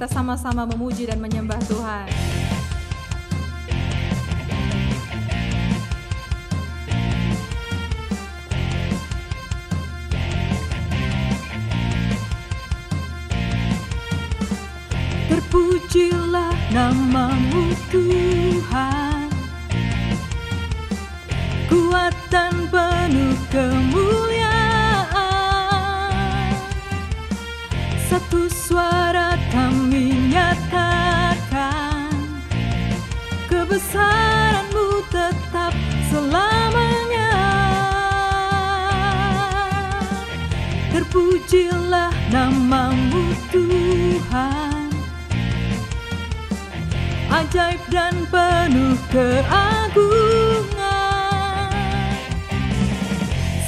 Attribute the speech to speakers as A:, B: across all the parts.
A: kita sama-sama memuji dan menyembah Tuhan. Terpujilah nama-Mu Tuhan, kuat dan penuh kemuliaan. Satu suara kami nyatakan, kebesaran-Mu tetap selamanya. Terpujilah nama-Mu Tuhan, ajaib dan penuh keagungan.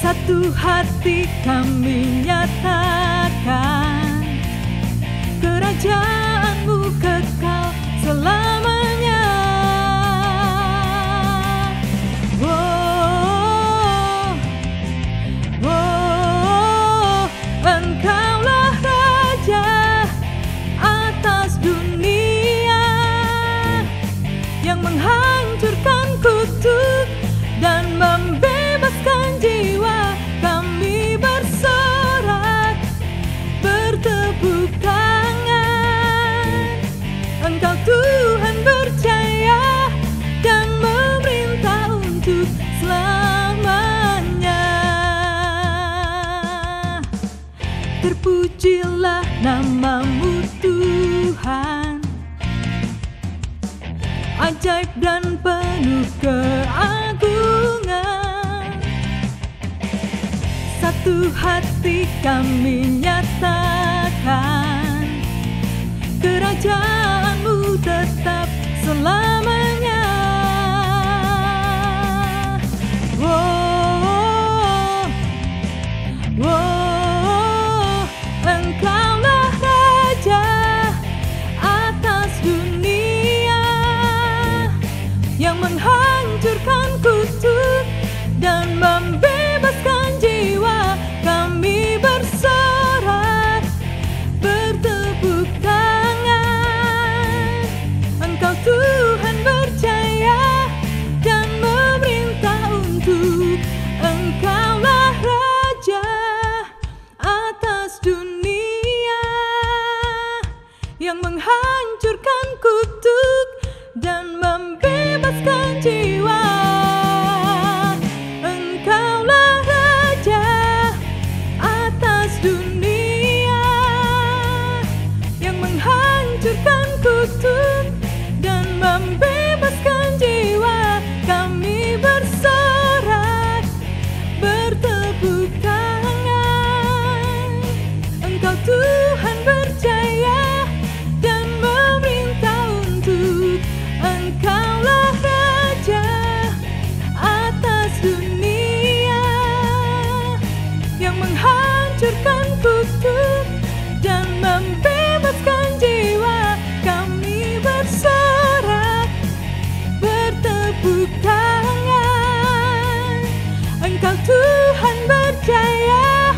A: Satu hati kami nyatakan, kerajaan-Mu kekal selamanya. Oh, oh, Engkaulah Raja atas dunia, yang menghancurkan kutuk dan membebaskan jiwa. Kami bersorak, bertepuk tangan. Engkau Tuhan berjaya dan memerintah untuk selamanya. Terpujilah nama-Mu Tuhan, ajaib dan penuh keagungan. Satu hati kami nyatakan, kerajaan-Mu tetap selamanya. Oh, oh, Engkaulah Raja atas dunia, yang menghancurkan kutuk dan membebaskan jiwa. Kami bersorak, bertepuk tangan. Engkau Tuhan berjaya dan memerintah untuk. Engkaulah Raja atas dunia, yang menghancurkan kutuk dan membebaskan jiwa. Engkaulah Raja atas dunia, yang menghancurkan kutuk dan membebaskan jiwa. Kami bersorak, bertepuk tangan. Engkau Tuhan berjaya dan memerintah untuk. Engkaulah Raja atas dunia, yang menghancurkan kutuk dan membebaskan jiwa. Kami bersorak, bertepuk tangan. Engkau Tuhan berjaya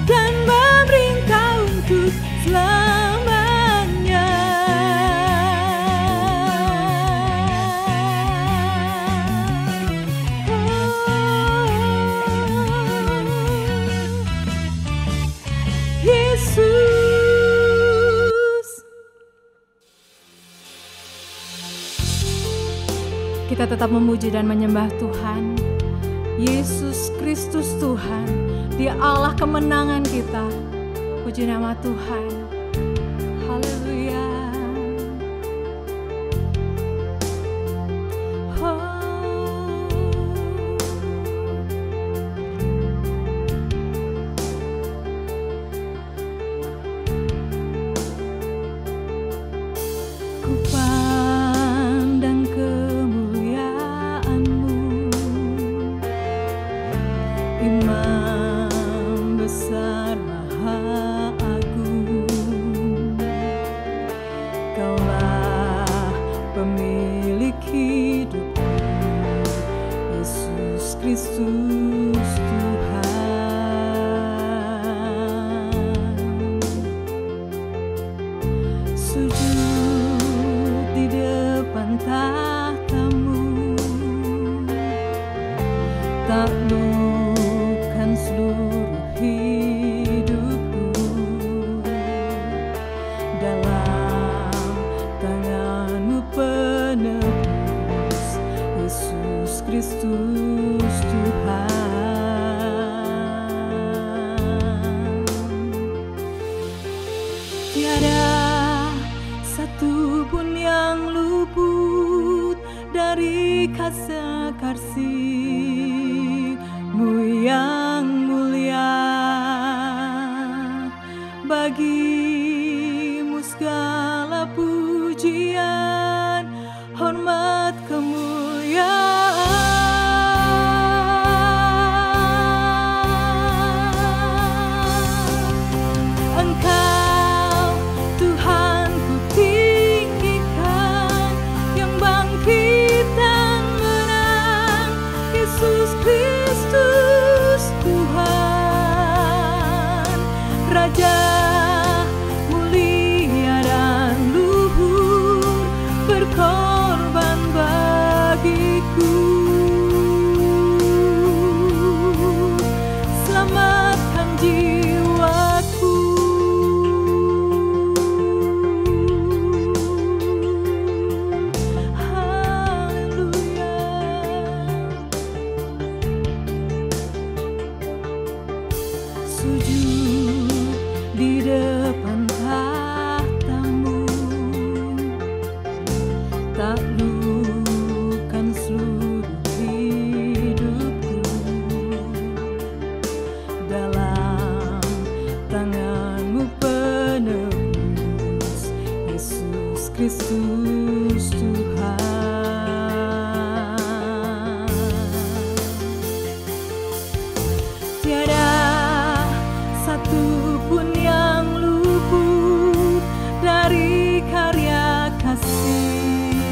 A: dan memerintah untuk selamanya. Yesus. Kita tetap memuji dan menyembah Tuhan. Yesus Kristus Tuhan, Dia Allah kemenangan kita. Puji nama Tuhan. Haleluya. Ku pandang kemuliaan-Mu, Imam besar Maha Agung. Kaulah pemilik hidupku, Yesus Kristus Tuhan. Sujud pun yang luput dari kasih-Mu yang mulia. Bagimu segala pujian, hormat, kemuliaan. Engkau Tuhan ku tinggikan, yang bangkit dan menang, Yesus Kristus Tuhan, Raja mulia dan luhur, berkorban bagiku. Selamatkan jiwaku. Haleluya. Sujud di depan tahta-Mu, taklukkan seluruh hidupku. Dalam tangan-Mu penebus, Yesus Kristus Tuhan. Tiada satu pun yang luput dari karya kasih-Mu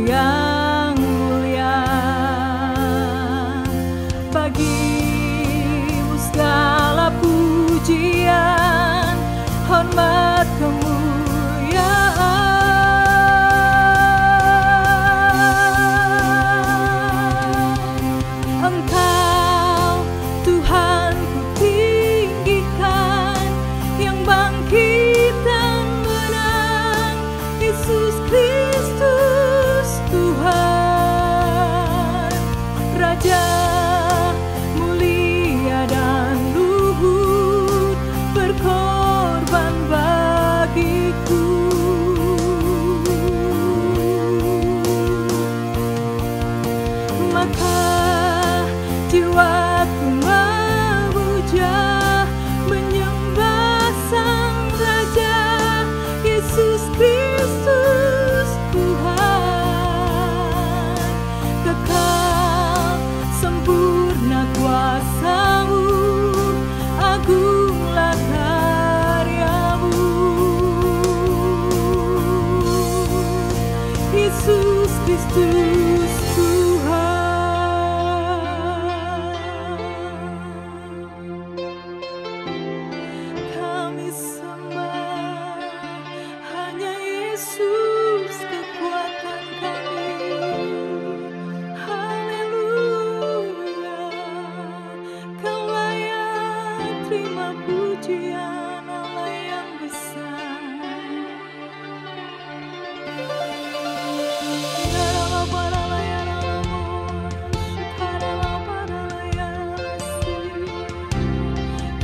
A: yang mulia. Bagimu segala pujian, hormat, kemuliaan. Engkau Tuhan ku tinggikan, yang bangkit dan menang, Yesus Kristus Tuhan, Raja mulia dan luhur, berkorban bagiku. Maka jiwaku memuja, menyembah Sang Raja, Yesus Kristus Tuhan. Kekal sempurna kuasa-Mu, agunglah karya-Mu, Yesus Kristus Tuhan. Kami sembah hanya Yesus, kekuatan kami. Haleluya. Kau layak terima pujian, Allah yang besar.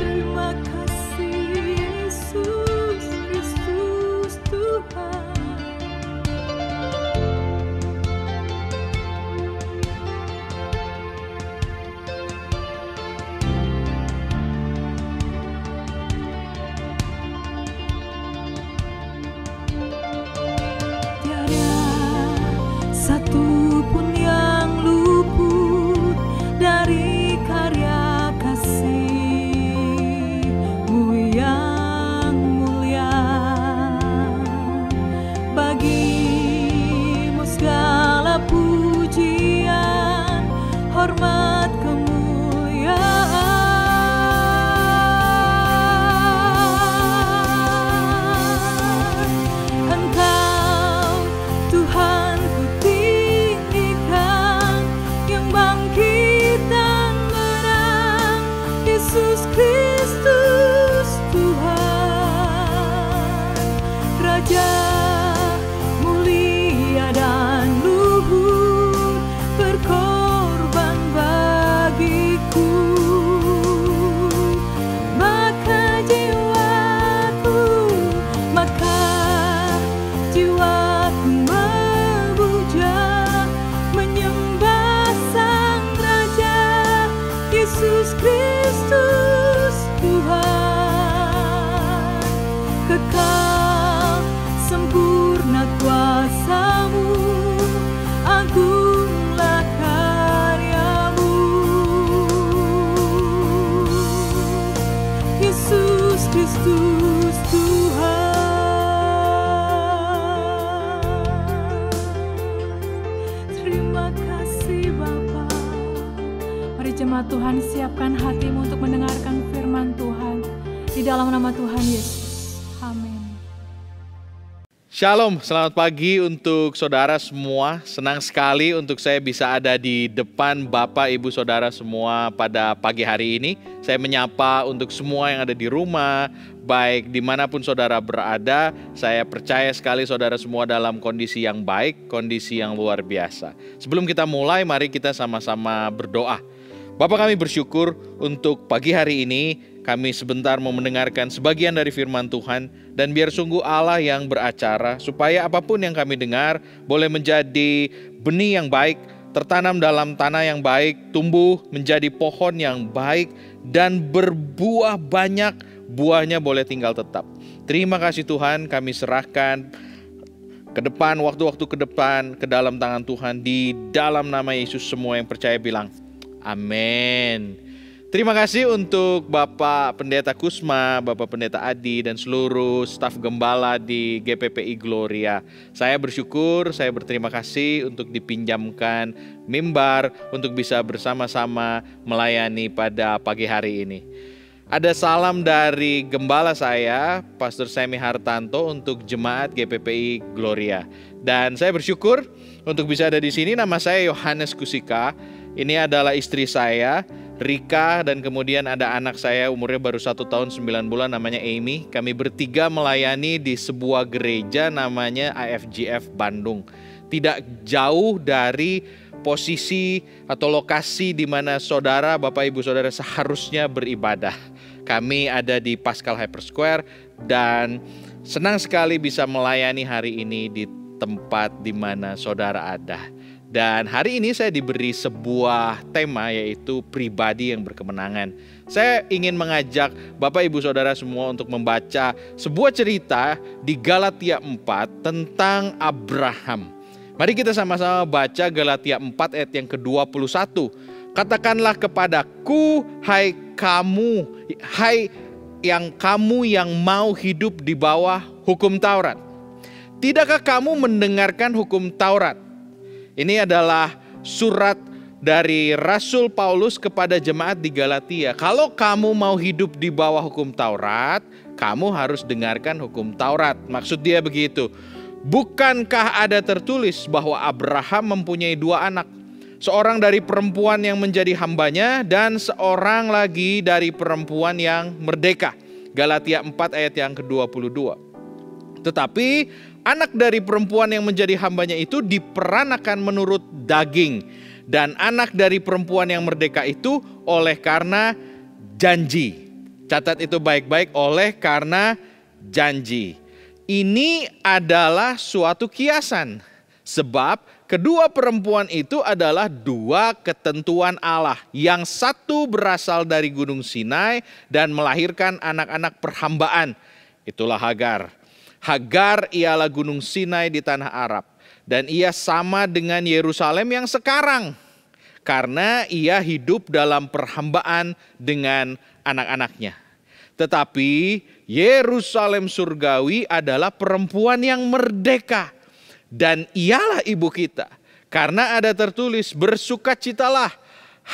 A: Terima kasih Yesus Kristus Tuhan. Tiada satu pun yang luput dari karya kasih-Mu yang mulia. Bagimu segala pujian, hormat, kemuliaan. Engkau Tuhan ku tinggikan, yang bangkit dan menang, Yesus Kristus Tuhan, Raja mulia dan luhur, berkorban jiwaku memuja, menyembah Sang Raja, Yesus Kristus Tuhan. Kekal sempurna kuasa-Mu, agunglah karya-Mu. Yesus Kristus Tuhan. Terima kasih Bapa. Mari jemaat Tuhan, siapkan hatimu untuk mendengarkan firman Tuhan. Di dalam nama Tuhan Yesus. Amin.
B: Shalom, selamat pagi untuk saudara semua. Senang sekali untuk saya bisa ada di depan Bapak, Ibu, Saudara semua pada pagi hari ini. Saya menyapa untuk semua yang ada di rumah, baik dimanapun saudara berada. Saya percaya sekali saudara semua dalam kondisi yang baik, kondisi yang luar biasa. Sebelum kita mulai, mari kita sama-sama berdoa. Bapak, kami bersyukur untuk pagi hari ini. Kami sebentar mau mendengarkan sebagian dari firman Tuhan, dan biar sungguh Allah yang beracara, supaya apapun yang kami dengar boleh menjadi benih yang baik, tertanam dalam tanah yang baik, tumbuh menjadi pohon yang baik, dan berbuah banyak, buahnya boleh tinggal tetap. Terima kasih Tuhan, kami serahkan ke depan, waktu-waktu ke depan, ke dalam tangan Tuhan, di dalam nama Yesus. Semua yang percaya bilang, amin. Terima kasih untuk Bapak Pendeta Kusma, Bapak Pendeta Adi, dan seluruh staf gembala di GPPI Gloria. Saya bersyukur, saya berterima kasih untuk dipinjamkan mimbar untuk bisa bersama-sama melayani pada pagi hari ini. Ada salam dari gembala saya, Pastor Semi Hartanto, untuk jemaat GPPI Gloria. Dan saya bersyukur untuk bisa ada di sini. Nama saya Yohanes Kusika. Ini adalah istri saya, Rika, dan kemudian ada anak saya umurnya baru 1 tahun 9 bulan namanya Amy. Kami bertiga melayani di sebuah gereja namanya IFGF Bandung. Tidak jauh dari posisi atau lokasi di mana saudara, Bapak Ibu Saudara seharusnya beribadah. Kami ada di Pascal Hyper Square dan senang sekali bisa melayani hari ini di tempat di mana saudara ada. Dan hari ini saya diberi sebuah tema, yaitu pribadi yang berkemenangan. Saya ingin mengajak Bapak Ibu Saudara semua untuk membaca sebuah cerita di Galatia 4 tentang Abraham. Mari kita sama-sama baca Galatia 4 ayat yang ke-21. Katakanlah kepadaku, hai kamu yang mau hidup di bawah hukum Taurat. Tidakkah kamu mendengarkan hukum Taurat? Ini adalah surat dari Rasul Paulus kepada jemaat di Galatia. Kalau kamu mau hidup di bawah hukum Taurat, kamu harus dengarkan hukum Taurat. Maksud dia begitu. Bukankah ada tertulis bahwa Abraham mempunyai 2 anak? Seorang dari perempuan yang menjadi hambanya dan seorang lagi dari perempuan yang merdeka. Galatia 4 ayat yang ke-22. Tetapi anak dari perempuan yang menjadi hambanya itu diperanakan menurut daging. Dan anak dari perempuan yang merdeka itu oleh karena janji. Catat itu baik-baik, oleh karena janji. Ini adalah suatu kiasan. Sebab kedua perempuan itu adalah 2 ketentuan Allah. Yang satu berasal dari Gunung Sinai dan melahirkan anak-anak perhambaan. Itulah Hagar. Hagar ialah Gunung Sinai di tanah Arab. Dan ia sama dengan Yerusalem yang sekarang. Karena ia hidup dalam perhambaan dengan anak-anaknya. Tetapi Yerusalem surgawi adalah perempuan yang merdeka. Dan ialah ibu kita. Karena ada tertulis, bersukacitalah,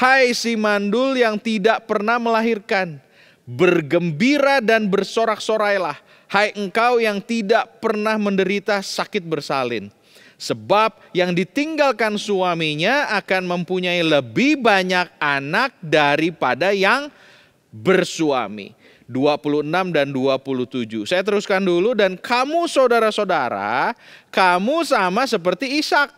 B: hai si mandul yang tidak pernah melahirkan. Bergembira dan bersorak-sorailah, hai engkau yang tidak pernah menderita sakit bersalin. Sebab yang ditinggalkan suaminya akan mempunyai lebih banyak anak daripada yang bersuami. 26 dan 27. Saya teruskan dulu. Dan kamu saudara-saudara, kamu sama seperti Ishak,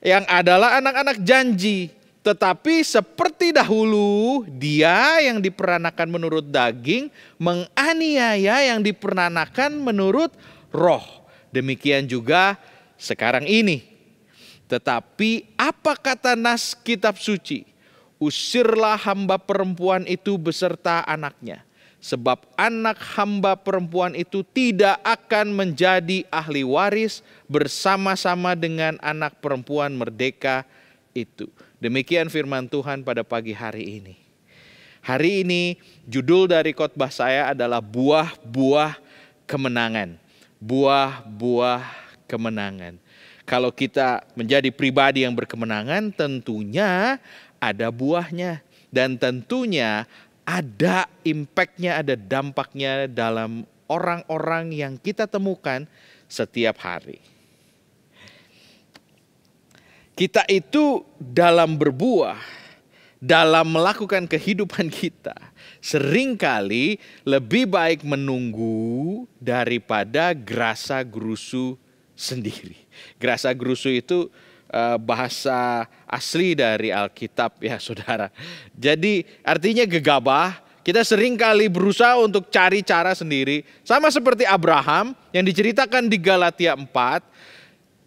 B: yang adalah anak-anak janji. Tetapi seperti dahulu, dia yang diperanakan menurut daging menganiaya yang diperanakan menurut roh. Demikian juga sekarang ini. Tetapi apa kata nas kitab suci? Usirlah hamba perempuan itu beserta anaknya. Sebab anak hamba perempuan itu tidak akan menjadi ahli waris bersama-sama dengan anak perempuan merdeka itu. Demikian firman Tuhan pada pagi hari ini. Hari ini judul dari khotbah saya adalah buah-buah kemenangan. Buah-buah kemenangan. Kalau kita menjadi pribadi yang berkemenangan, tentunya ada buahnya. Dan tentunya ada impactnya, ada dampaknya dalam orang-orang yang kita temukan setiap hari. Kita itu dalam berbuah, dalam melakukan kehidupan kita, seringkali lebih baik menunggu daripada gerasa gerusu sendiri. Gerasa gerusu itu bahasa asli dari Alkitab ya saudara. Jadi artinya gegabah. Kita seringkali berusaha untuk cari cara sendiri. Sama seperti Abraham yang diceritakan di Galatia 4.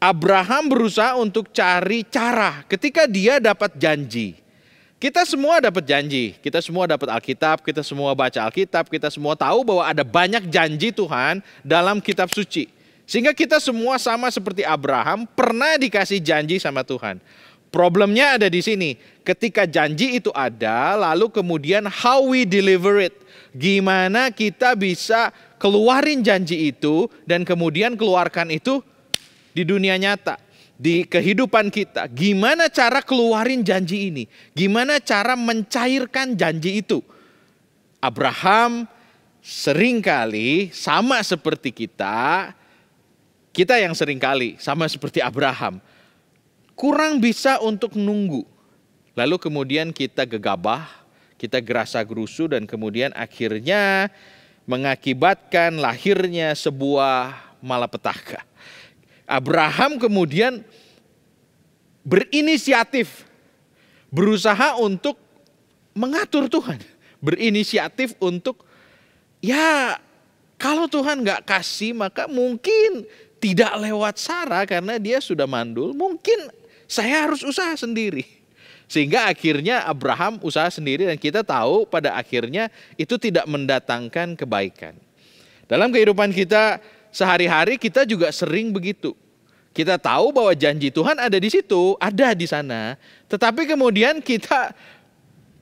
B: Abraham berusaha untuk cari cara ketika dia dapat janji. Kita semua dapat janji, kita semua dapat Alkitab, kita semua baca Alkitab, kita semua tahu bahwa ada banyak janji Tuhan dalam kitab suci. Sehingga kita semua sama seperti Abraham pernah dikasih janji sama Tuhan. Problemnya ada di sini. Ketika janji itu ada, lalu kemudian how we deliver it. Gimana kita bisa keluarin janji itu dan kemudian keluarkan itu di dunia nyata. Di kehidupan kita. Gimana cara keluarin janji ini? Gimana cara mencairkan janji itu? Abraham seringkali sama seperti kita yang seringkali sama seperti Abraham, kurang bisa untuk nunggu. Lalu kemudian kita gegabah, kita gerasa gerusu dan kemudian akhirnya mengakibatkan lahirnya sebuah malapetaka. Abraham kemudian berinisiatif, berusaha untuk mengatur Tuhan. Berinisiatif untuk ya kalau Tuhan gak kasih maka mungkin tidak lewat Sarah karena dia sudah mandul, mungkin saya harus usaha sendiri. Sehingga akhirnya Abraham usaha sendiri dan kita tahu pada akhirnya itu tidak mendatangkan kebaikan. Dalam kehidupan kita sehari-hari kita juga sering begitu. Kita tahu bahwa janji Tuhan ada di situ, ada di sana. Tetapi kemudian kita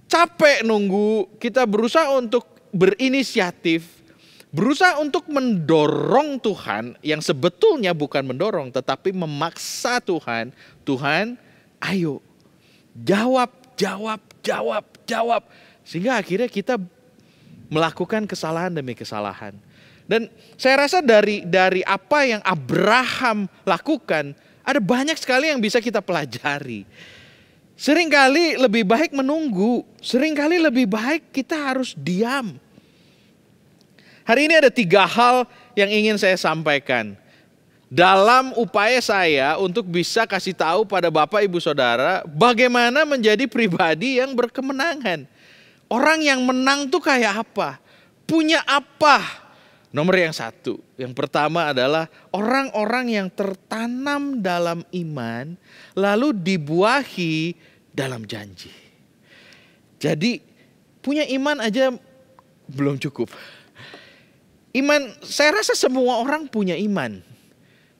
B: capek nunggu, kita berusaha untuk berinisiatif. Berusaha untuk mendorong Tuhan yang sebetulnya bukan mendorong tetapi memaksa Tuhan. Tuhan ayo jawab. Sehingga akhirnya kita melakukan kesalahan demi kesalahan. Dan saya rasa dari apa yang Abraham lakukan ada banyak sekali yang bisa kita pelajari. Seringkali lebih baik menunggu. Seringkali lebih baik kita harus diam. Hari ini ada 3 hal yang ingin saya sampaikan. Dalam upaya saya untuk bisa kasih tahu pada Bapak Ibu Saudara bagaimana menjadi pribadi yang berkemenangan. Orang yang menang tuh kayak apa? Punya apa? Nomor yang 1. Yang pertama adalah orang-orang yang tertanam dalam iman lalu dibuahi dalam janji. Jadi punya iman aja belum cukup. Iman, saya rasa semua orang punya iman.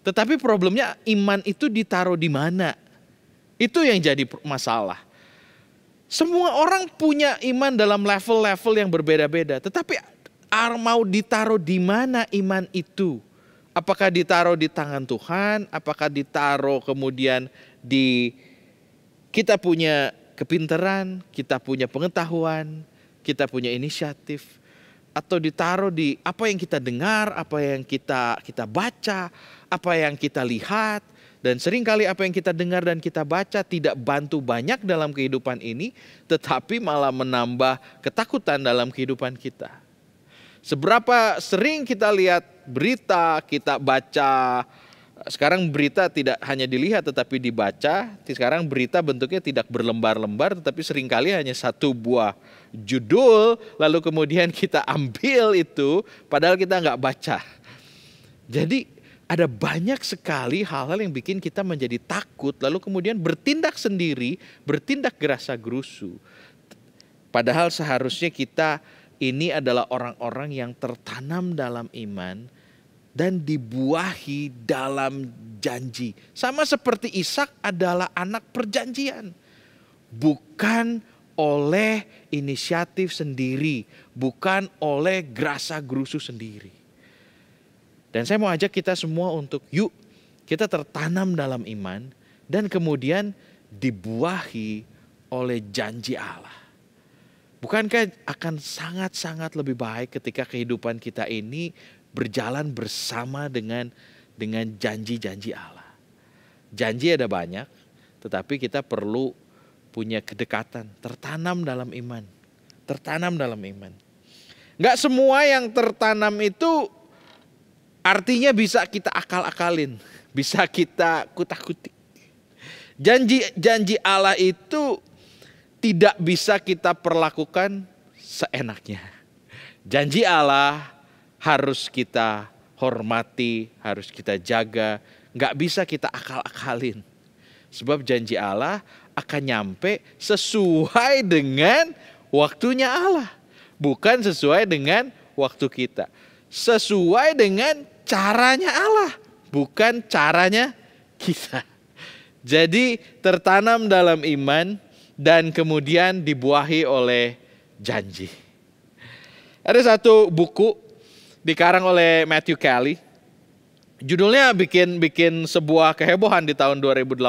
B: Tetapi problemnya iman itu ditaruh di mana? Itu yang jadi masalah. Semua orang punya iman dalam level-level yang berbeda-beda. Tetapi mau ditaruh di mana iman itu? Apakah ditaruh di tangan Tuhan? Apakah ditaruh kemudian di kita punya kepintaran, kita punya pengetahuan, kita punya inisiatif? Atau ditaruh di apa yang kita dengar, apa yang kita baca, apa yang kita lihat. Dan seringkali apa yang kita dengar dan kita baca tidak bantu banyak dalam kehidupan ini, tetapi malah menambah ketakutan dalam kehidupan kita. Seberapa sering kita lihat berita, kita baca. Sekarang berita tidak hanya dilihat tetapi dibaca. Sekarang berita bentuknya tidak berlembar-lembar tetapi seringkali hanya satu buah judul. Lalu kemudian kita ambil itu padahal kita nggak baca. Jadi ada banyak sekali hal-hal yang bikin kita menjadi takut, lalu kemudian bertindak sendiri, bertindak gerasa-gerusu. Padahal seharusnya kita ini adalah orang-orang yang tertanam dalam iman dan dibuahi dalam janji. Sama seperti Ishak adalah anak perjanjian. Bukan oleh inisiatif sendiri, bukan oleh gerasa-gerusu sendiri. Dan saya mau ajak kita semua untuk yuk kita tertanam dalam iman dan kemudian dibuahi oleh janji Allah. Bukankah akan sangat-sangat lebih baik ketika kehidupan kita ini berjalan bersama dengan janji-janji Allah. Janji ada banyak, tetapi kita perlu punya kedekatan, tertanam dalam iman. Tertanam dalam iman. Gak semua yang tertanam itu artinya bisa kita akal-akalin, bisa kita kutak-kutik. Janji Allah itu tidak bisa kita perlakukan seenaknya. Janji Allah harus kita hormati, harus kita jaga, nggak bisa kita akal-akalin. Sebab janji Allah akan nyampe sesuai dengan waktunya Allah, bukan sesuai dengan waktu kita. Sesuai dengan caranya Allah, bukan caranya kita. Jadi tertanam dalam iman dan kemudian dibuahi oleh janji. Ada satu buku dikarang oleh Matthew Kelly. Judulnya bikin sebuah kehebohan di tahun 2018,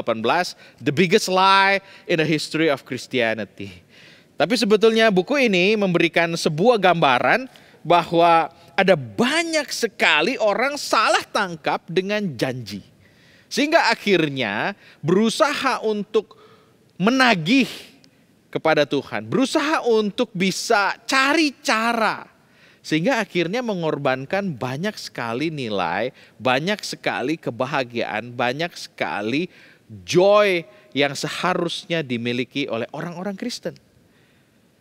B: The Biggest Lie in the History of Christianity. Tapi sebetulnya buku ini memberikan sebuah gambaran bahwa ada banyak sekali orang salah tangkap dengan janji. Sehingga akhirnya berusaha untuk menagih kepada Tuhan. Berusaha untuk bisa cari cara. Sehingga akhirnya mengorbankan banyak sekali nilai, banyak sekali kebahagiaan, banyak sekali joy yang seharusnya dimiliki oleh orang-orang Kristen.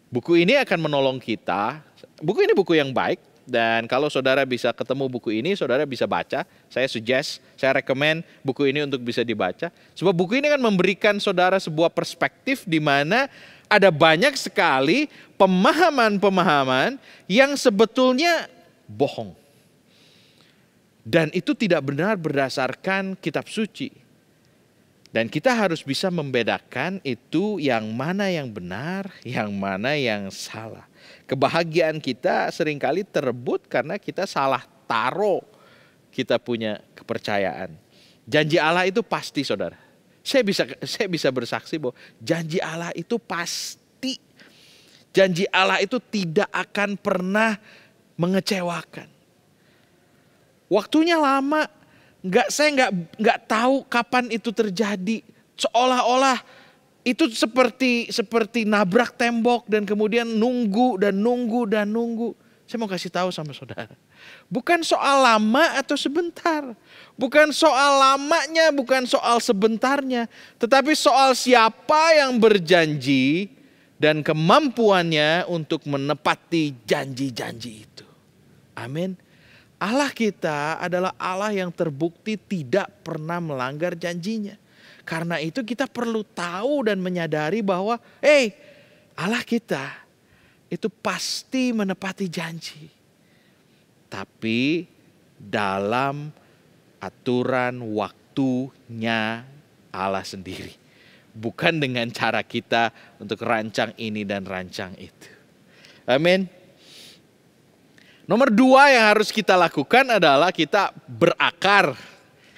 B: Buku ini akan menolong kita. Buku ini buku yang baik. Dan kalau saudara bisa ketemu buku ini, saudara bisa baca. Saya recommend buku ini untuk bisa dibaca. Sebab buku ini kan memberikan saudara sebuah perspektif di mana ada banyak sekali pemahaman-pemahaman yang sebetulnya bohong. Dan itu tidak benar berdasarkan kitab suci. Dan kita harus bisa membedakan itu yang mana yang benar, yang mana yang salah. Kebahagiaan kita seringkali terebut karena kita salah taruh kita punya kepercayaan. Janji Allah itu pasti, saudara. Saya bisa bersaksi bahwa janji Allah itu pasti. Janji Allah itu tidak akan pernah mengecewakan. Waktunya lama, saya nggak tahu kapan itu terjadi. Seolah-olah itu seperti nabrak tembok dan kemudian nunggu. Saya mau kasih tahu sama saudara. Bukan soal lama atau sebentar. Bukan soal lamanya, bukan soal sebentarnya. Tetapi soal siapa yang berjanji dan kemampuannya untuk menepati janji-janji itu. Amin. Allah kita adalah Allah yang terbukti tidak pernah melanggar janjinya. Karena itu kita perlu tahu dan menyadari bahwa Allah kita itu pasti menepati janji. Tapi dalam aturan waktunya Allah sendiri. Bukan dengan cara kita untuk rancang ini dan rancang itu. Amin. Nomor 2 yang harus kita lakukan adalah kita berakar.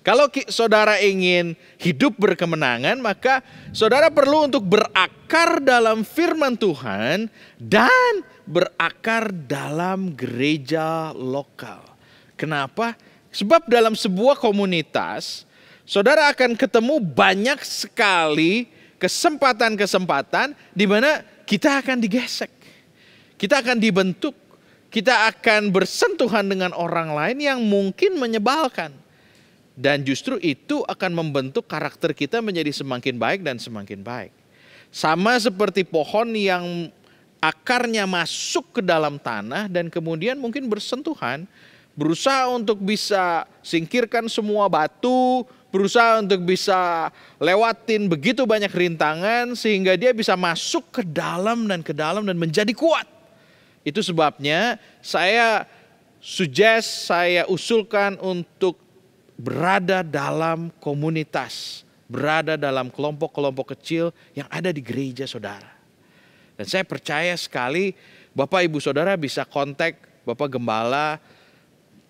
B: Kalau saudara ingin hidup berkemenangan, maka saudara perlu untuk berakar dalam firman Tuhan dan berakar dalam gereja lokal. Kenapa? Sebab dalam sebuah komunitas, saudara akan ketemu banyak sekali kesempatan-kesempatan di mana kita akan digesek. Kita akan dibentuk. Kita akan bersentuhan dengan orang lain yang mungkin menyebalkan. Dan justru itu akan membentuk karakter kita menjadi semakin baik dan semakin baik. Sama seperti pohon yang akarnya masuk ke dalam tanah dan kemudian mungkin bersentuhan, berusaha untuk bisa singkirkan semua batu, berusaha untuk bisa lewatin begitu banyak rintangan sehingga dia bisa masuk ke dalam dan menjadi kuat. Itu sebabnya saya usulkan untuk berada dalam komunitas, berada dalam kelompok-kelompok kecil yang ada di gereja saudara. Dan saya percaya sekali Bapak Ibu Saudara bisa kontak Bapak Gembala,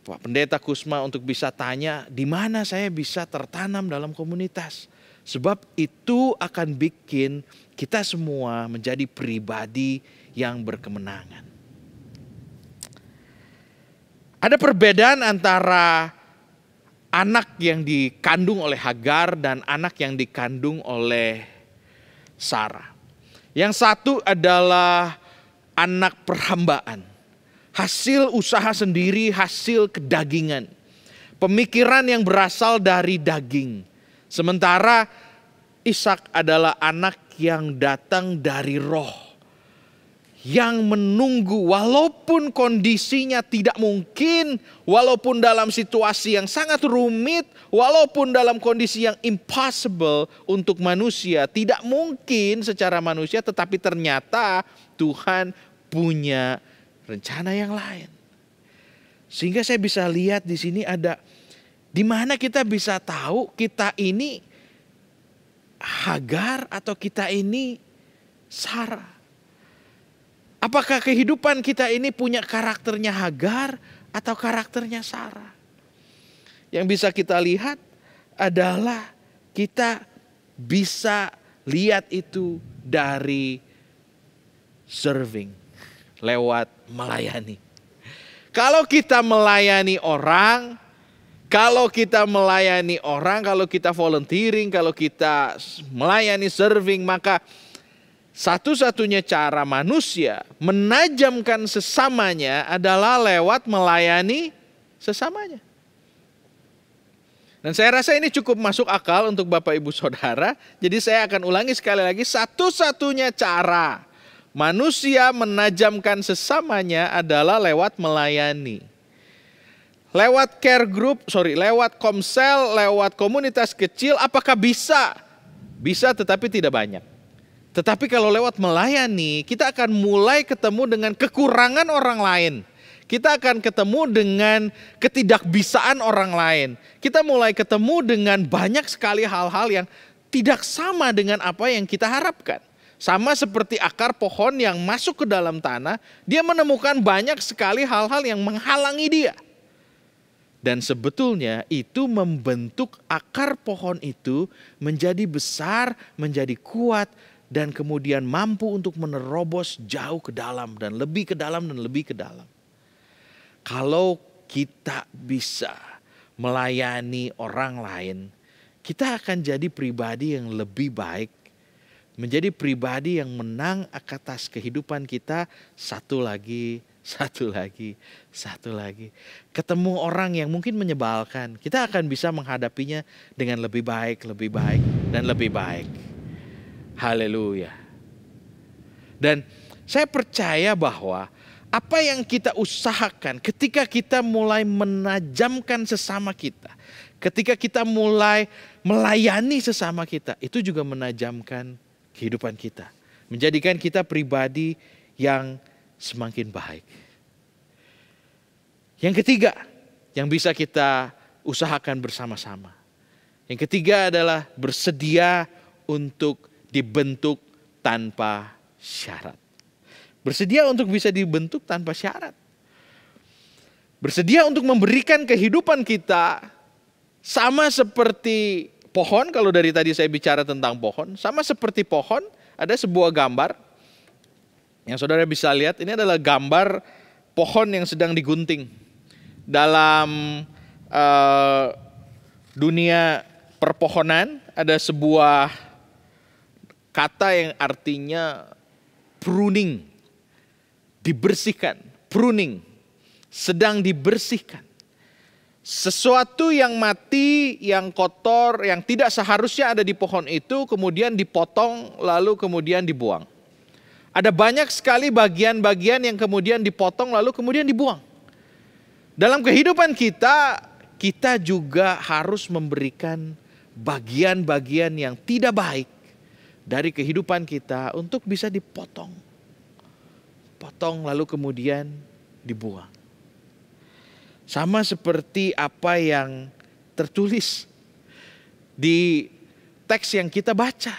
B: Pak Pendeta Kusma untuk bisa tanya di mana saya bisa tertanam dalam komunitas. Sebab itu akan bikin kita semua menjadi pribadi yang berkemenangan. Ada perbedaan antara anak yang dikandung oleh Hagar dan anak yang dikandung oleh Sarah. Yang satu adalah anak perhambaan. Hasil usaha sendiri, hasil kedagingan. Pemikiran yang berasal dari daging. Sementara Ishak adalah anak yang datang dari roh. Yang menunggu walaupun kondisinya tidak mungkin, walaupun dalam situasi yang sangat rumit, walaupun dalam kondisi yang impossible untuk manusia, tidak mungkin secara manusia, tetapi ternyata Tuhan punya rencana yang lain. Sehingga saya bisa lihat di sini ada di mana kita bisa tahu kita ini Hagar atau kita ini Sarah. Apakah kehidupan kita ini punya karakternya Hagar atau karakternya Sarah? Yang bisa kita lihat adalah kita bisa lihat itu dari serving, lewat melayani. Kalau kita melayani orang, kalau kita volunteering, kalau kita melayani serving, maka satu-satunya cara manusia menajamkan sesamanya adalah lewat melayani sesamanya. Dan saya rasa ini cukup masuk akal untuk Bapak Ibu Saudara. Jadi saya akan ulangi sekali lagi, satu-satunya cara manusia menajamkan sesamanya adalah lewat melayani. Lewat care group, lewat komsel, lewat komunitas kecil, apakah bisa? Bisa, tetapi tidak banyak. Tetapi kalau lewat melayani, kita akan mulai ketemu dengan kekurangan orang lain. Kita akan ketemu dengan ketidakbisaan orang lain. Kita mulai ketemu dengan banyak sekali hal-hal yang tidak sama dengan apa yang kita harapkan. Sama seperti akar pohon yang masuk ke dalam tanah, dia menemukan banyak sekali hal-hal yang menghalangi dia. Dan sebetulnya itu membentuk akar pohon itu menjadi besar, menjadi kuat, dan kemudian mampu untuk menerobos jauh ke dalam dan lebih ke dalam dan lebih ke dalam. Kalau kita bisa melayani orang lain, kita akan jadi pribadi yang lebih baik. Menjadi pribadi yang menang atas kehidupan kita satu lagi. Ketemu orang yang mungkin menyebalkan, kita akan bisa menghadapinya dengan lebih baik, dan lebih baik. Haleluya. Dan saya percaya bahwa apa yang kita usahakan ketika kita mulai menajamkan sesama kita, ketika kita mulai melayani sesama kita, itu juga menajamkan kehidupan kita. Menjadikan kita pribadi yang semakin baik. Yang ketiga yang bisa kita usahakan bersama-sama. Yang ketiga adalah bersedia untuk dibentuk tanpa syarat. Bersedia untuk bisa dibentuk tanpa syarat. Bersedia untuk memberikan kehidupan kita sama seperti pohon. Kalau dari tadi saya bicara tentang pohon, sama seperti pohon, ada sebuah gambar yang saudara bisa lihat. Ini adalah gambar pohon yang sedang digunting. Dalam dunia perpohonan ada sebuah kata yang artinya pruning, dibersihkan, pruning, sedang dibersihkan. Sesuatu yang mati, yang kotor, yang tidak seharusnya ada di pohon itu kemudian dipotong lalu kemudian dibuang. Ada banyak sekali bagian-bagian yang kemudian dipotong lalu kemudian dibuang. Dalam kehidupan kita kita juga harus memberikan bagian-bagian yang tidak baik dari kehidupan kita untuk bisa dipotong. Potong lalu kemudian dibuang. Sama seperti apa yang tertulis di teks yang kita baca.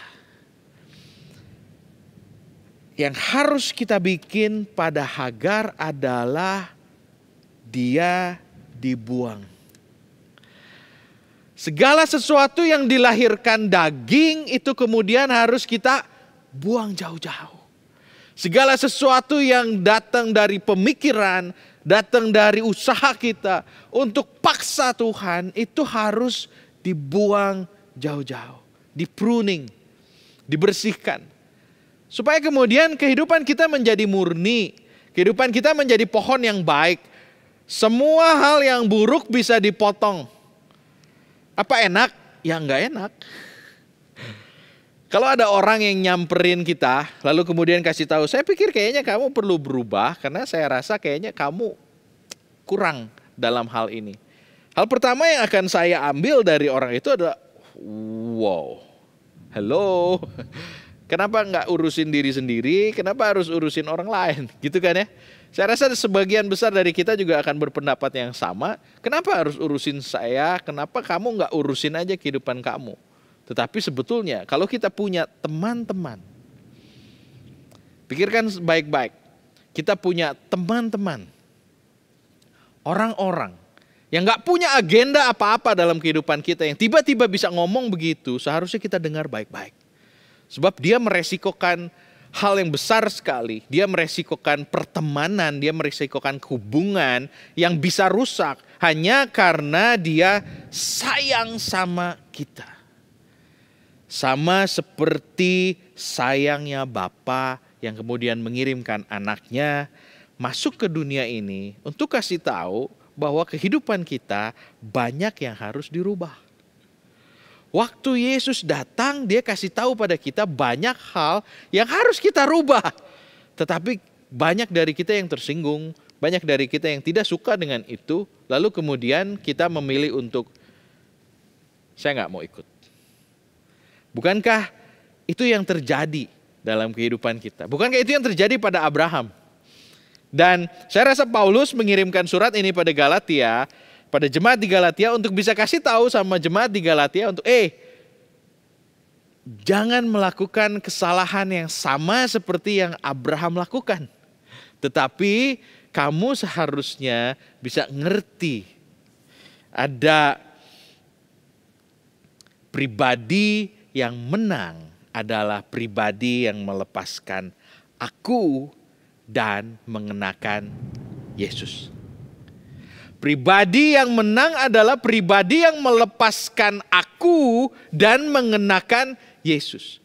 B: Yang harus kita bikin pada Hagar adalah dia dibuang. Segala sesuatu yang dilahirkan daging itu kemudian harus kita buang jauh-jauh. Segala sesuatu yang datang dari pemikiran, datang dari usaha kita untuk paksa Tuhan itu harus dibuang jauh-jauh. Di-pruning, dibersihkan. Supaya kemudian kehidupan kita menjadi murni. Kehidupan kita menjadi pohon yang baik. Semua hal yang buruk bisa dipotong. Apa enak? Ya enggak enak. Kalau ada orang yang nyamperin kita, lalu kemudian kasih tahu, saya pikir kayaknya kamu perlu berubah. Karena saya rasa kayaknya kamu kurang dalam hal ini. Hal pertama yang akan saya ambil dari orang itu adalah, wow, hello. Kenapa nggak urusin diri sendiri? Kenapa harus urusin orang lain? Gitu kan ya? Saya rasa sebagian besar dari kita juga akan berpendapat yang sama. Kenapa harus urusin saya? Kenapa kamu nggak urusin aja kehidupan kamu? Tetapi sebetulnya kalau kita punya teman-teman, pikirkan baik-baik. Kita punya teman-teman, orang-orang yang nggak punya agenda apa-apa dalam kehidupan kita, yang tiba-tiba bisa ngomong begitu, seharusnya kita dengar baik-baik. Sebab dia meresikokan hal yang besar sekali. Dia meresikokan pertemanan, dia meresikokan hubungan yang bisa rusak hanya karena dia sayang sama kita. Sama seperti sayangnya Bapa yang kemudian mengirimkan anaknya masuk ke dunia ini untuk kasih tahu bahwa kehidupan kita banyak yang harus dirubah. Waktu Yesus datang, dia kasih tahu pada kita banyak hal yang harus kita rubah. Tetapi banyak dari kita yang tersinggung, banyak dari kita yang tidak suka dengan itu. Lalu kemudian kita memilih untuk, saya nggak mau ikut. Bukankah itu yang terjadi dalam kehidupan kita? Bukankah itu yang terjadi pada Abraham? Dan saya rasa Paulus mengirimkan surat ini pada Galatia, pada jemaat di Galatia untuk bisa kasih tahu sama jemaat di Galatia untuk jangan melakukan kesalahan yang sama seperti yang Abraham lakukan. Tetapi kamu seharusnya bisa ngerti ada pribadi yang menang adalah pribadi yang melepaskan aku dan mengenakan Yesus. Pribadi yang menang adalah pribadi yang melepaskan aku dan mengenakan Yesus.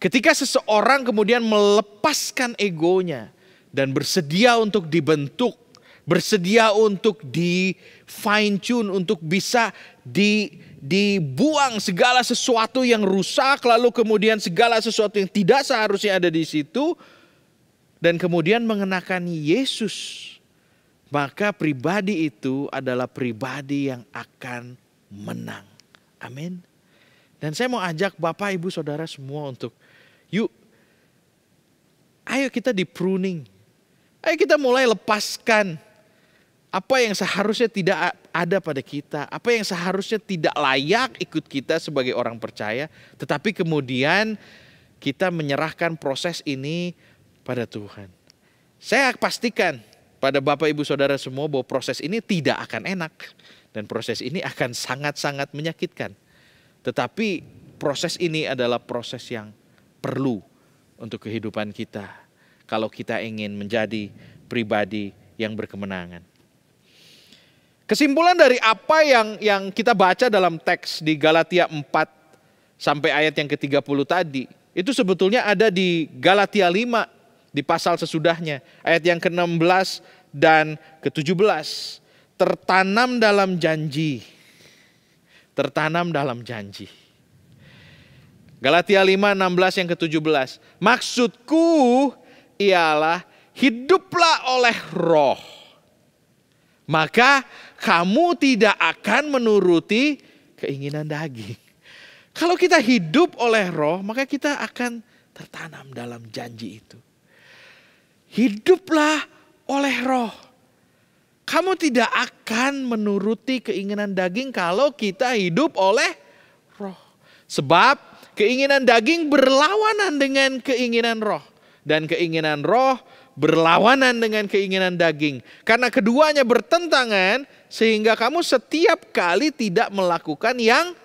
B: Ketika seseorang kemudian melepaskan egonya dan bersedia untuk dibentuk, bersedia untuk di fine tune, untuk bisa dibuang segala sesuatu yang rusak, lalu kemudian segala sesuatu yang tidak seharusnya ada di situ, dan kemudian mengenakan Yesus. Maka pribadi itu adalah pribadi yang akan menang. Amin. Dan saya mau ajak Bapak, Ibu, Saudara semua untuk ayo kita di pruning. Ayo kita mulai lepaskan apa yang seharusnya tidak ada pada kita. Apa yang seharusnya tidak layak ikut kita sebagai orang percaya. Tetapi kemudian kita menyerahkan proses ini pada Tuhan. Saya pastikan pada Bapak, Ibu, Saudara semua bahwa proses ini tidak akan enak. Dan proses ini akan sangat-sangat menyakitkan. Tetapi proses ini adalah proses yang perlu untuk kehidupan kita. Kalau kita ingin menjadi pribadi yang berkemenangan. Kesimpulan dari apa yang kita baca dalam teks di Galatia 4 sampai ayat yang ke-30 tadi. Itu sebetulnya ada di Galatia 5. Di pasal sesudahnya, ayat yang ke-16 dan ke-17. Tertanam dalam janji. Tertanam dalam janji. Galatia 5, 16 yang ke-17. Maksudku ialah hiduplah oleh roh. Maka kamu tidak akan menuruti keinginan daging. Kalau kita hidup oleh roh, maka kita akan tertanam dalam janji itu. Hiduplah oleh roh. Kamu tidak akan menuruti keinginan daging kalau kita hidup oleh roh. Sebab keinginan daging berlawanan dengan keinginan roh. Dan keinginan roh berlawanan dengan keinginan daging. Karena keduanya bertentangan sehingga kamu setiap kali tidak melakukan yang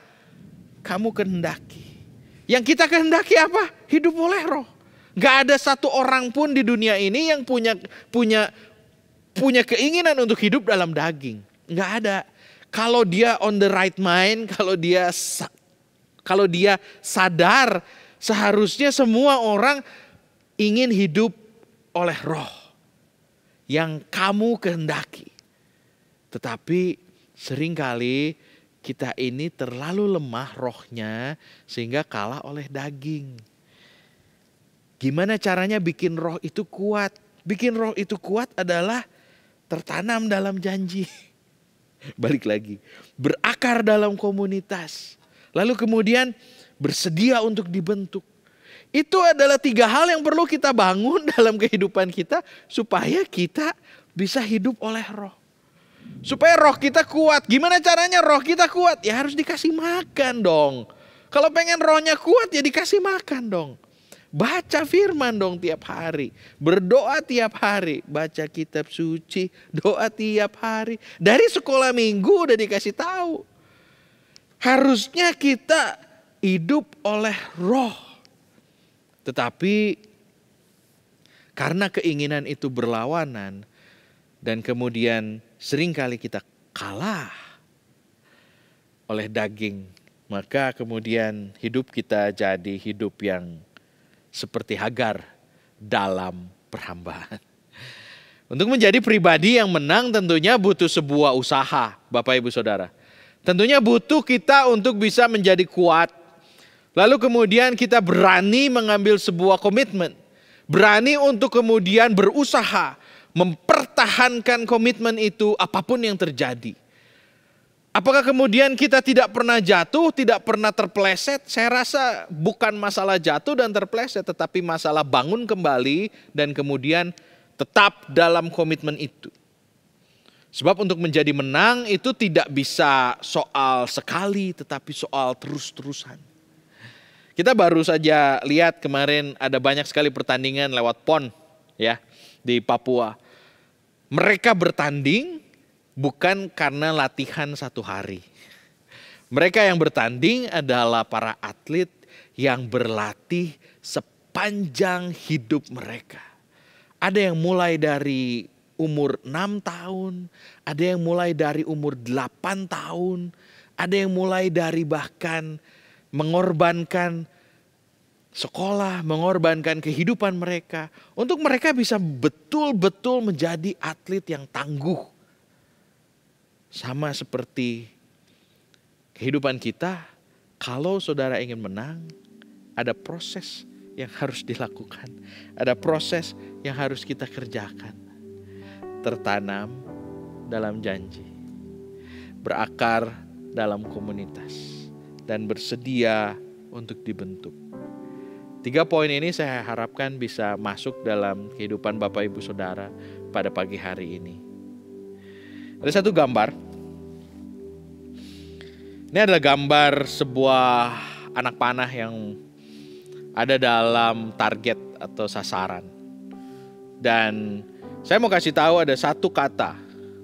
B: kamu kehendaki. Yang kita kehendaki apa? Hidup oleh roh. Gak ada satu orang pun di dunia ini yang punya keinginan untuk hidup dalam daging. Gak ada. Kalau dia on the right mind, kalau dia sadar, seharusnya semua orang ingin hidup oleh roh yang kamu kehendaki. Tetapi seringkali kita ini terlalu lemah rohnya sehingga kalah oleh daging. Gimana caranya bikin roh itu kuat? Bikin roh itu kuat adalah tertanam dalam janji. Balik lagi, berakar dalam komunitas. Lalu kemudian bersedia untuk dibentuk. Itu adalah 3 hal yang perlu kita bangun dalam kehidupan kita supaya kita bisa hidup oleh roh. Supaya roh kita kuat. Gimana caranya roh kita kuat? Ya harus dikasih makan dong. Kalau pengen rohnya kuat ya dikasih makan dong. Baca firman dong tiap hari. Berdoa tiap hari. Baca kitab suci. Doa tiap hari. Dari sekolah minggu udah dikasih tahu. Harusnya kita hidup oleh roh. Tetapi karena keinginan itu berlawanan. Dan kemudian seringkali kita kalah oleh daging. Maka kemudian hidup kita jadi hidup yang seperti Hagar dalam perhambaan. Untuk menjadi pribadi yang menang tentunya butuh sebuah usaha, Bapak Ibu Saudara. Tentunya butuh kita untuk bisa menjadi kuat. Lalu kemudian kita berani mengambil sebuah komitmen. Berani untuk kemudian berusaha mempertahankan komitmen itu apapun yang terjadi. Apakah kemudian kita tidak pernah jatuh, tidak pernah terpeleset? Saya rasa bukan masalah jatuh dan terpeleset, tetapi masalah bangun kembali dan kemudian tetap dalam komitmen itu. Sebab untuk menjadi menang itu tidak bisa soal sekali, tetapi soal terus-terusan. Kita baru saja lihat kemarin ada banyak sekali pertandingan lewat PON ya di Papua. Mereka bertanding bukan karena latihan 1 hari. Mereka yang bertanding adalah para atlet yang berlatih sepanjang hidup mereka. Ada yang mulai dari umur 6 tahun, ada yang mulai dari umur 8 tahun, ada yang mulai dari bahkan mengorbankan sekolah, mengorbankan kehidupan mereka. Untuk mereka bisa betul-betul menjadi atlet yang tangguh. Sama seperti kehidupan kita, kalau saudara ingin menang, ada proses yang harus dilakukan. Ada proses yang harus kita kerjakan. Tertanam dalam janji. Berakar dalam komunitas. Dan bersedia untuk dibentuk. 3 poin ini saya harapkan bisa masuk dalam kehidupan Bapak Ibu Saudara pada pagi hari ini. Ada satu gambar. Ini adalah gambar sebuah anak panah yang ada dalam target atau sasaran. Dan saya mau kasih tahu ada satu kata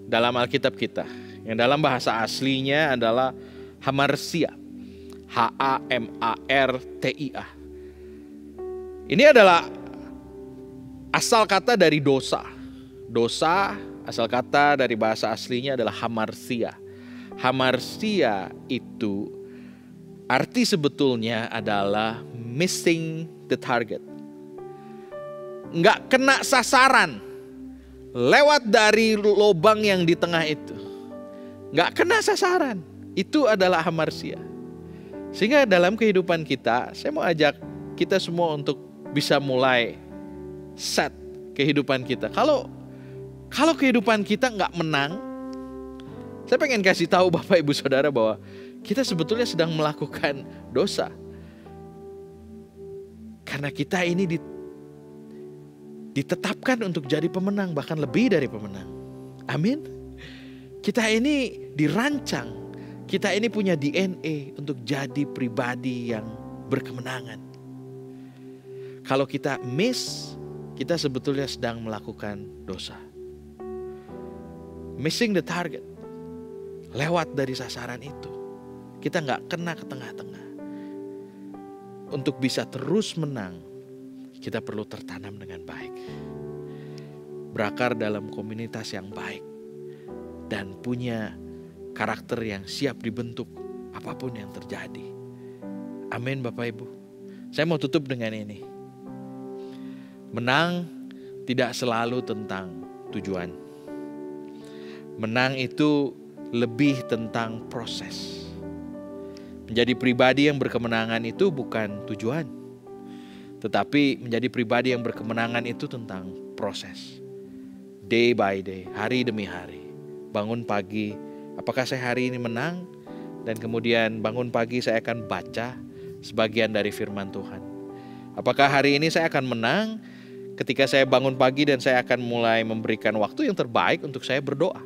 B: dalam Alkitab kita. Yang dalam bahasa aslinya adalah hamartia. Hamartia. Ini adalah asal kata dari dosa. Dosa asal kata dari bahasa aslinya adalah hamartia. Hamartia itu arti sebetulnya adalah missing the target. Nggak kena sasaran. Lewat dari lubang yang di tengah itu. Nggak kena sasaran. Itu adalah hamartia. Sehingga dalam kehidupan kita, saya mau ajak kita semua untuk bisa mulai set kehidupan kita. Kalau kehidupan kita nggak menang, Saya pengen kasih tahu Bapak Ibu Saudara bahwa kita sebetulnya sedang melakukan dosa. Karena kita ini ditetapkan untuk jadi pemenang, bahkan lebih dari pemenang. Amin. Kita ini dirancang, kita ini punya DNA untuk jadi pribadi yang berkemenangan. Kalau kita miss, kita sebetulnya sedang melakukan dosa. Missing the target. Lewat dari sasaran itu. Kita gak kena ke tengah-tengah. Untuk bisa terus menang, kita perlu tertanam dengan baik. Berakar dalam komunitas yang baik. Dan punya karakter yang siap dibentuk apapun yang terjadi. Amin Bapak Ibu. Saya mau tutup dengan ini. Menang tidak selalu tentang tujuan. Menang itu lebih tentang proses. Menjadi pribadi yang berkemenangan itu bukan tujuan. Tetapi menjadi pribadi yang berkemenangan itu tentang proses. Day by day, hari demi hari. Bangun pagi, apakah saya hari ini menang? Dan kemudian bangun pagi saya akan baca sebagian dari firman Tuhan. Apakah hari ini saya akan menang ketika saya bangun pagi dan saya akan mulai memberikan waktu yang terbaik untuk saya berdoa?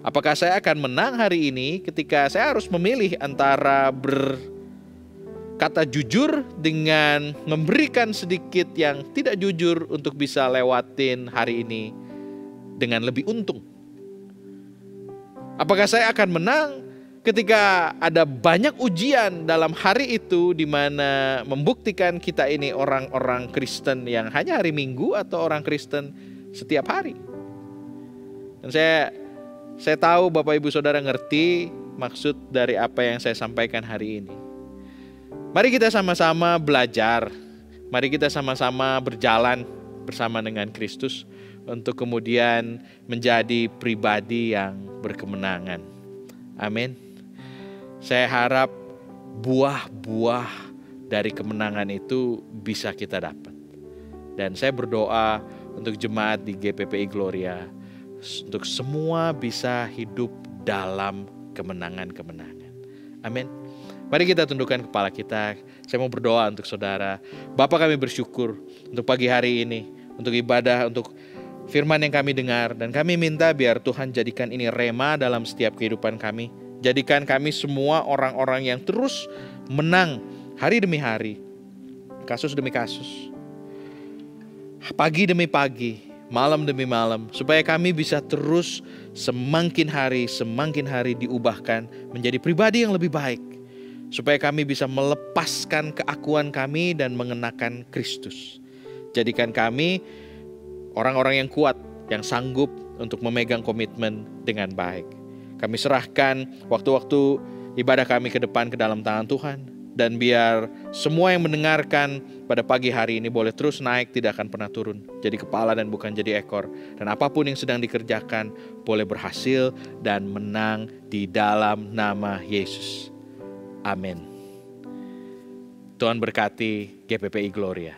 B: Apakah saya akan menang hari ini ketika saya harus memilih antara berkata jujur dengan memberikan sedikit yang tidak jujur untuk bisa lewatin hari ini dengan lebih untung? Apakah saya akan menang ketika ada banyak ujian dalam hari itu di mana membuktikan kita ini orang-orang Kristen yang hanya hari Minggu atau orang Kristen setiap hari? Dan saya tahu Bapak Ibu Saudara ngerti maksud dari apa yang saya sampaikan hari ini. Mari kita sama-sama belajar. Mari kita sama-sama berjalan bersama dengan Kristus untuk kemudian menjadi pribadi yang berkemenangan. Amin. Saya harap buah-buah dari kemenangan itu bisa kita dapat. Dan saya berdoa untuk jemaat di GPPI Gloria, untuk semua bisa hidup dalam kemenangan-kemenangan. Amin. Mari kita tundukkan kepala kita. Saya mau berdoa untuk saudara. Bapa, kami bersyukur untuk pagi hari ini, untuk ibadah, untuk firman yang kami dengar. Dan kami minta biar Tuhan jadikan ini rema dalam setiap kehidupan kami. Jadikan kami semua orang-orang yang terus menang hari demi hari, kasus demi kasus, pagi demi pagi, malam demi malam, supaya kami bisa terus semakin hari diubahkan menjadi pribadi yang lebih baik, supaya kami bisa melepaskan keakuan kami dan mengenakan Kristus. Jadikan kami orang-orang yang kuat, yang sanggup untuk memegang komitmen dengan baik. Kami serahkan waktu-waktu ibadah kami ke depan ke dalam tangan Tuhan. Dan biar semua yang mendengarkan pada pagi hari ini boleh terus naik, tidak akan pernah turun. Jadi kepala dan bukan jadi ekor. Dan apapun yang sedang dikerjakan boleh berhasil dan menang di dalam nama Yesus. Amin. Tuhan berkati GPPI Gloria.